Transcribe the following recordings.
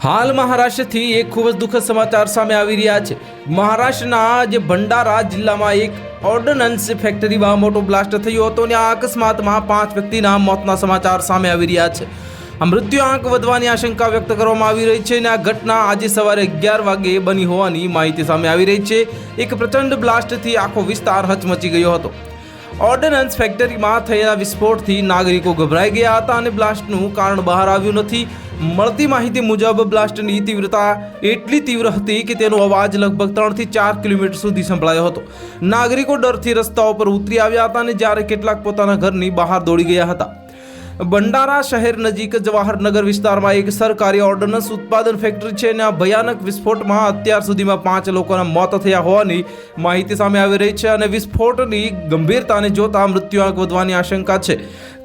હાલ મહારાષ્ટ્રથી એક ખૂબ જ દુઃખદ સમાચાર સામે આવી રહ્યા છે। મહારાષ્ટ્રના જે ભંડારા જિલ્લામાં એક ઓર્ડનન્સ ફેક્ટરીમાં મોટો બ્લાસ્ટ થયો હતો અને આ અકસ્માતમાં 5 વ્યક્તિના મોતના સમાચાર સામે આવી રહ્યા છે। આ મૃત્યુઆંક વધવાની આશંકા વ્યક્ત કરવામાં આવી રહી છે અને આ ઘટના આજે સવારે 11 વાગે બની હોવાની માહિતી સામે આવી રહી છે। એક પ્રચંડ બ્લાસ્ટથી આખો વિસ્તાર હચમચી ગયો હતો। ઓર્ડનન્સ ફેક્ટરીમાં થયેલા વિસ્ફોટથી નાગરિકો ગભરાઈ ગયા હતા અને બ્લાસ્ટનું કારણ બહાર આવ્યું નથી। મળતી માહિતી મુજબ બ્લાસ્ટની તીવ્રતા એટલી તીવ્ર હતી કે તેનો અવાજ લગભગ 3 થી 4 કિલોમીટર સુધી સંભળાયો હતો। નાગરિકો ડરથી રસ્તાઓ પર ઉતરી આવ્યા હતા અને જ્યારે કેટલાક પોતાના ઘરની બહાર દોડી ગયા હતા। ભંડારા શહેર નજીક જવાહરનગર વિસ્તારમાં એક સરકારી ઓર્ડનન્સ ઉત્પાદન ફેક્ટરી છે અને આ ભયાનક વિસ્ફોટમાં અત્યાર સુધીમાં 5 લોકોના મોત થયા હોવાની માહિતી સામે આવી રહી છે અને વિસ્ફોટની ગંભીરતાને જોતા મૃત્યુઆંક વધવાની આશંકા છે।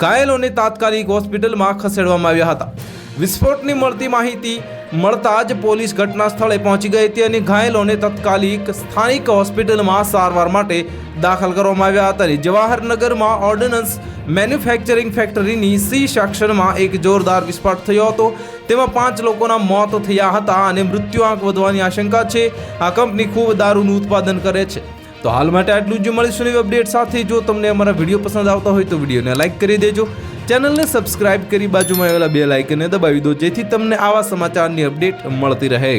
ઘાયલોને તાત્કાલિક હોસ્પિટલમાં ખસેડવામાં આવ્યા હતા। વિસ્ફોટની મળતી માહિતી મળતા જ પોલીસ ઘટના સ્થળે પહોંચી ગઈ હતી અને ઘાયલોને તાત્કાલિક સ્થાનિક હોસ્પિટલમાં સારવાર માટે દાખલ કરવામાં આવ્યા હતા। જવાહરનગરમાં ઓર્ડનન્સ મેન્યુફેક્ચરિંગ ફેક્ટરીની C સેક્શનમાં એક જોરદાર વિસ્ફોટ થયો હતો। તેમાં 5 લોકોના મોત થયા હતા અને મૃત્યુઆંક વધવાની આશંકા છે। આ કંપની ખૂબ દારૂનું ઉત્પાદન કરે છે। તો હાલ માટે આટલું જ। મળીશું નવી અપડેટ સાથે। જો તમને અમારા વિડીયો પસંદ આવતા હોય તો વિડીયોને લાઈક કરી દેજો, ચેનલને સબસ્ક્રાઇબ કરી બાજુમાં આવેલા બેલ આઇકનને દબાવી દો જેથી તમને આવા સમાચારની અપડેટ મળતી રહે।